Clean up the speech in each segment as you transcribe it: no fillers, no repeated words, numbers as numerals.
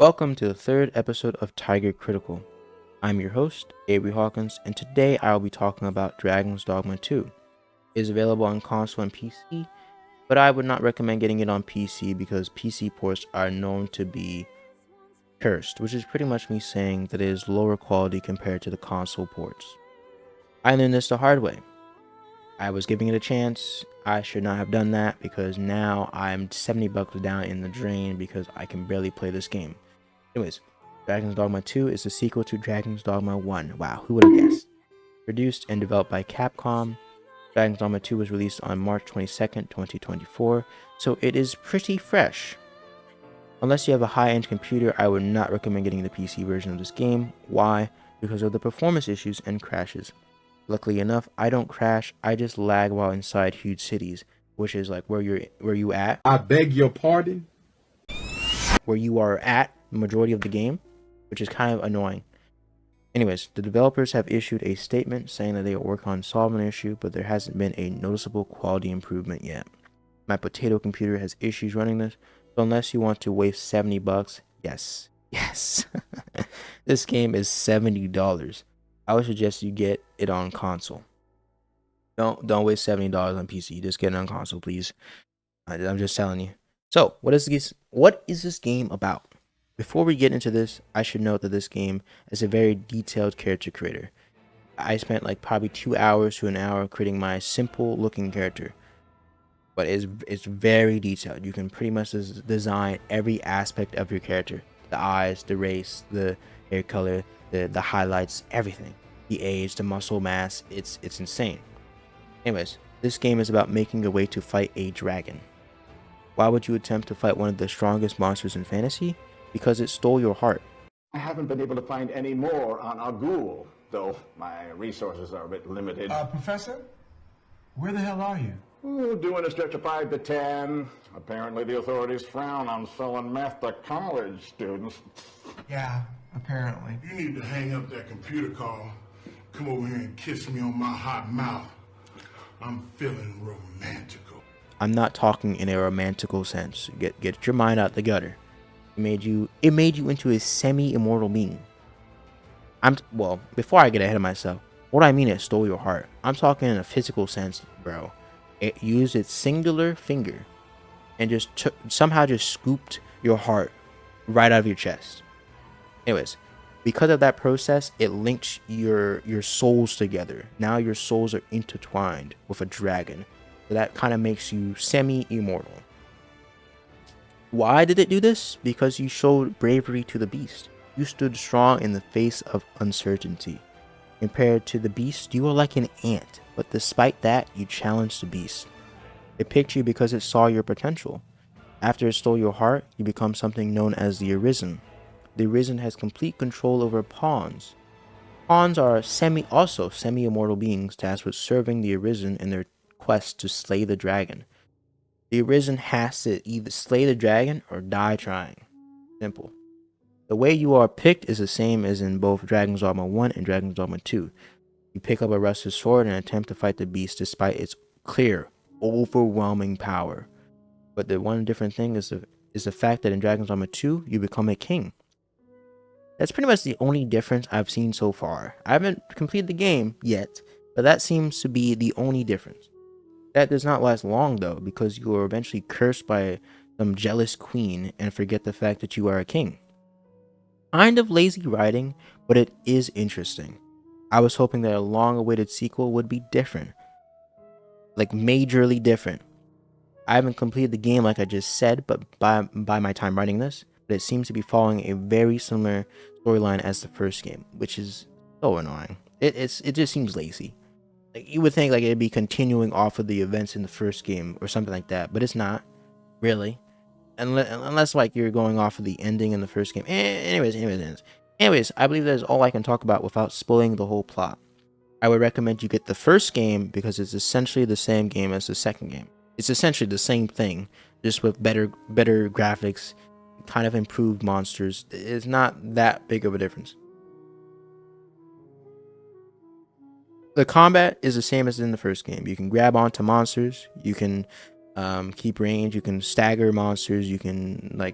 Welcome to the third episode of Tiger Critical. I'm your host, Avery Hawkins, and today I will be talking about Dragon's Dogma 2. It is available on console and PC, but I would not recommend getting it on PC because PC ports are known to be cursed, which is pretty much me saying that it is lower quality compared to the console ports. I learned this the hard way. I was giving it a chance. I should not have done that because now I'm $70 down in the drain because I can barely play this game. Anyways, Dragon's Dogma 2 is the sequel to Dragon's Dogma 1. Wow, who would have guessed? Produced and developed by Capcom, Dragon's Dogma 2 was released on March 22nd, 2024, so it is pretty fresh. Unless you have a high-end computer, I would not recommend getting the PC version of this game. Why? Because of the performance issues and crashes. Luckily enough, I don't crash, I just lag while inside huge cities, which is like where you at. I beg your pardon? Where you are at the majority of the game, which is kind of annoying. Anyways, the developers have issued a statement saying that they will work on solving the issue, but there hasn't been a noticeable quality improvement yet. My potato computer has issues running this, so unless you want to waste $70, yes, this game is $70. I would suggest you get it on console. Don't waste $70 on PC. Just get it on console, please. I'm just telling you. So, what is this game about? Before we get into this, I should note that this game is a very detailed character creator. I spent like probably 2 hours to an hour creating my simple looking character. But it's very detailed. You can pretty much design every aspect of your character. The eyes, the race, the hair color, the highlights, everything. The age, the muscle mass, it's insane. Anyways, this game is about making a way to fight a dragon. Why would you attempt to fight one of the strongest monsters in fantasy? Because it stole your heart. I haven't been able to find any more on Agul, though my resources are a bit limited. Professor? Where the hell are you? Ooh, doing a stretch of 5 to 10. Apparently the authorities frown on selling meth to college students. Yeah, apparently. You need to hang up that computer call. Come over here and kiss me on my hot mouth. I'm feeling romantical. I'm not talking in a romantical sense. Get your mind out the gutter. It made you into a semi-immortal being. Well, before I get ahead of myself, what I mean it stole your heart. I'm talking in a physical sense, bro. It used its singular finger and somehow scooped your heart right out of your chest. Anyways, because of that process, it linked your souls together. Now your souls are intertwined with a dragon. So that kind of makes you semi-immortal. Why did it do this? Because you showed bravery to the beast. You stood strong in the face of uncertainty. Compared to the beast, you were like an ant, but despite that, you challenged the beast. It picked you because it saw your potential. After it stole your heart, you become something known as the Arisen. The Arisen has complete control over pawns. Pawns are also semi-immortal beings tasked with serving the Arisen in their quest to slay the dragon. The Arisen has to either slay the dragon or die trying. Simple. The way you are picked is the same as in both Dragon's Dogma 1 and Dragon's Dogma 2. You pick up a rusted sword and attempt to fight the beast despite its clear, overwhelming power. But the one different thing is the fact that in Dragon's Dogma 2, you become a king. That's pretty much the only difference I've seen so far. I haven't completed the game yet, but that seems to be the only difference. That does not last long though, because you are eventually cursed by some jealous queen and forget the fact that you are a king. Kind of lazy writing, but it is interesting. I was hoping that a long-awaited sequel would be different. Like majorly different. I haven't completed the game like I just said, but by my time writing this, but it seems to be following a very similar storyline as the first game, which is so annoying. It just seems lazy. Like, you would think like it'd be continuing off of the events in the first game or something like that, but it's not really, unless like you're going off of the ending in the first game. Anyways, I believe that is all I can talk about without spoiling the whole plot. I would recommend you get the first game because it's essentially the same game as the second game. It's essentially the same thing, just with better graphics, kind of improved monsters. It's not that big of a difference. The combat is the same as in the first game. You can grab onto monsters, you can keep range, you can stagger monsters, you can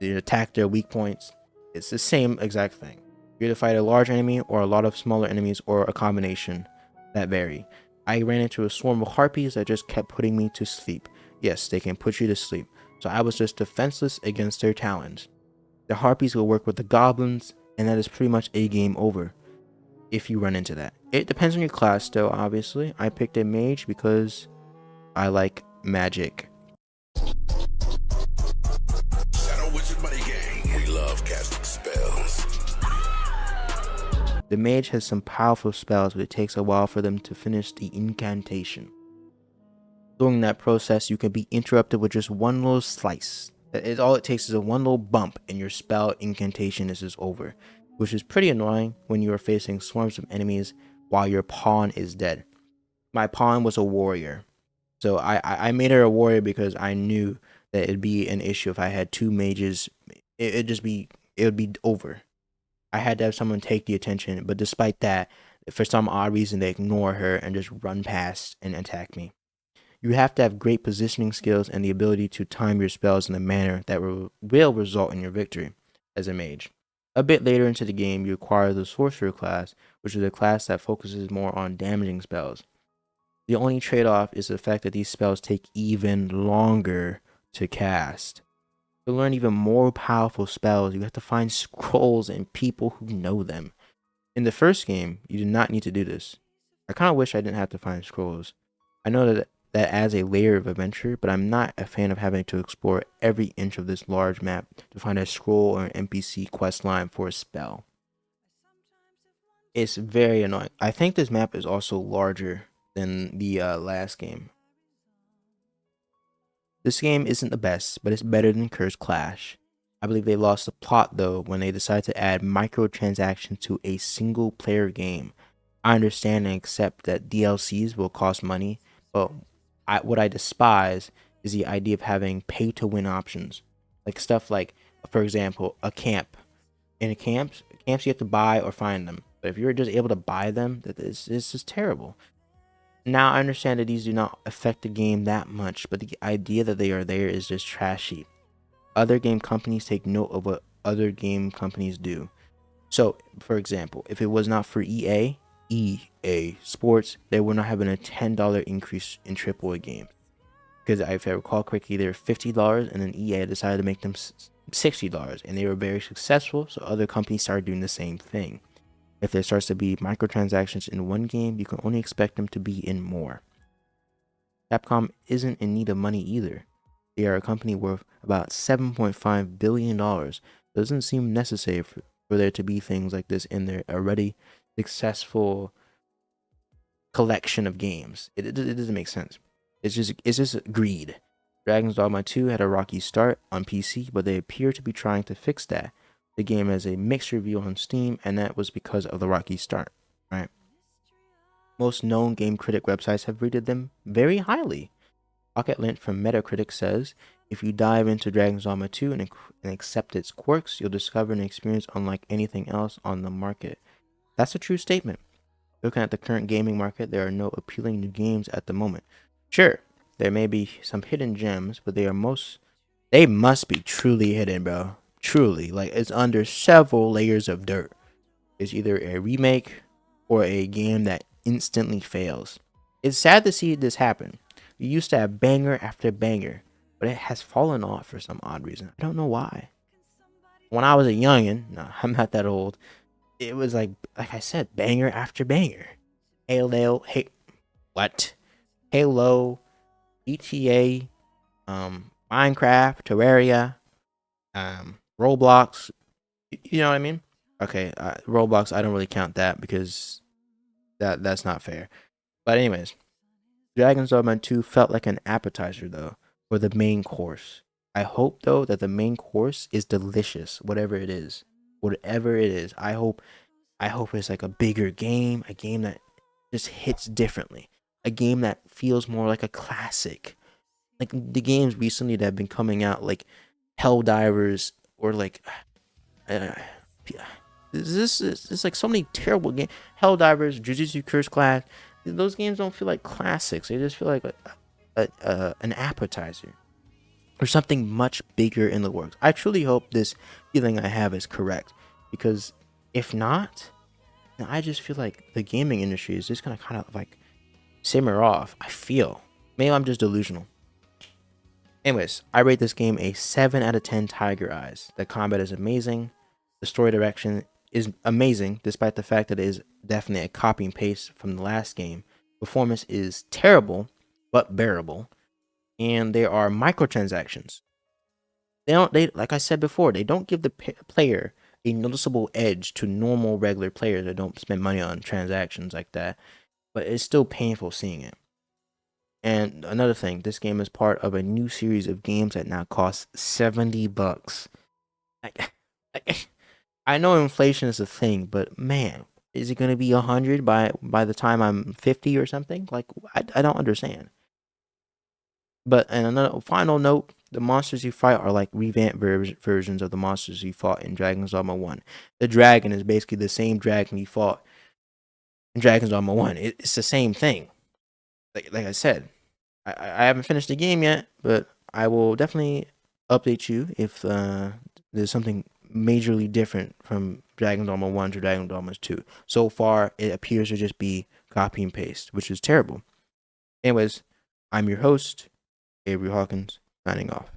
attack their weak points. It's the same exact thing. You either fight a large enemy or a lot of smaller enemies or a combination that vary. I ran into a swarm of harpies that just kept putting me to sleep. Yes, they can put you to sleep. So I was just defenseless against their talons. The harpies will work with the goblins, and that is pretty much a game over if you run into that. It depends on your class though, obviously. I picked a mage because I like magic. Shadow Wizard Money Gang. We love casting spells. The mage has some powerful spells, but it takes a while for them to finish the incantation. During that process, you can be interrupted with just one little slice. All it takes is a one little bump, and your spell incantation is just over, which is pretty annoying when you are facing swarms of enemies while your pawn is dead. My pawn was a warrior, so I made her a warrior because I knew that it'd be an issue if I had two mages. It would be over. I had to have someone take the attention, but despite that, for some odd reason, they ignore her and just run past and attack me. You have to have great positioning skills and the ability to time your spells in a manner that will result in your victory as a mage. A bit later into the game, you acquire the sorcerer class, which is a class that focuses more on damaging spells. The only trade-off is the fact that these spells take even longer to cast. To learn even more powerful spells, you have to find scrolls and people who know them. In the first game, you did not need to do this. I kind of wish I didn't have to find scrolls. I know that adds a layer of adventure, but I'm not a fan of having to explore every inch of this large map to find a scroll or an NPC quest line for a spell. It's very annoying. I think this map is also larger than the last game. This game isn't the best, but it's better than Cursed Clash. I believe they lost the plot though when they decided to add microtransactions to a single player game. I understand and accept that DLCs will cost money, but what I despise is the idea of having pay to win options. Like stuff like, for example, a camp. In camps you have to buy or find them. But if you're just able to buy them, this is terrible. Now I understand that these do not affect the game that much, but the idea that they are there is just trashy. Other game companies take note of what other game companies do. So, for example, if it was not for EA Sports, they would not have been a $10 increase in AAA games. Because if I recall correctly, they were $50, and then EA decided to make them $60, and they were very successful, so other companies started doing the same thing. If there starts to be microtransactions in one game, you can only expect them to be in more. Capcom isn't in need of money either. They are a company worth about $7.5 billion. It doesn't seem necessary for there to be things like this in their already successful collection of games. It doesn't make sense. It's just greed. Dragon's Dogma 2 had a rocky start on PC, but they appear to be trying to fix that. The game has a mixed review on Steam, and that was because of the rocky start, right? Most known game critic websites have rated them very highly. Pocket Lint from Metacritic says, if you dive into Dragon's Dogma 2 and accept its quirks, you'll discover an experience unlike anything else on the market. That's a true statement. Looking at the current gaming market, there are no appealing new games at the moment. Sure, there may be some hidden gems, but they must be truly hidden, bro. Truly, like it's under several layers of dirt. It's either a remake or a game that instantly fails. It's sad to see this happen. We used to have banger after banger, but it has fallen off for some odd reason. I don't know why. When I was a youngin', no, I'm not that old. It was like I said, banger after banger. Halo, Halo, GTA, Minecraft, Terraria, Roblox. You know what I mean? Okay, Roblox. I don't really count that because that's not fair. But anyways, Dragon's Dogma 2 felt like an appetizer though for the main course. I hope though that the main course is delicious, whatever it is. Whatever it is. I hope it's like a bigger game, a game that just hits differently. A game that feels more like a classic. Like the games recently that have been coming out, like Helldivers or like this is like so many terrible games. Helldivers, Jujutsu Curse Clash. Those games don't feel like classics. They just feel like an appetizer. There's something much bigger in the works. I truly hope this feeling I have is correct, because if not, then I just feel like the gaming industry is just gonna kind of like simmer off. I feel. Maybe I'm just delusional. Anyways, I rate this game a 7 out of 10 Tiger Eyes. The combat is amazing. The story direction is amazing, despite the fact that it is definitely a copy and paste from the last game. Performance is terrible, but bearable. And there are microtransactions. They like I said before, they don't give the player a noticeable edge to normal regular players that don't spend money on transactions like that, but it's still painful seeing it. And another thing, this game is part of a new series of games that now costs $70. I, I, I know inflation is a thing, but man, is it gonna be 100 by the time I'm 50 or something? Like I don't understand. But and another final note, the monsters you fight are like revamped versions of the monsters you fought in Dragon's Dogma 1. The dragon is basically the same dragon you fought in Dragon's Dogma 1. It's the same thing. Like I said, I haven't finished the game yet, but I will definitely update you if there's something majorly different from Dragon's Dogma 1 to Dragon's Dogma 2. So far, it appears to just be copy and paste, which is terrible. Anyways, I'm your host, Avery Hawkins, signing off.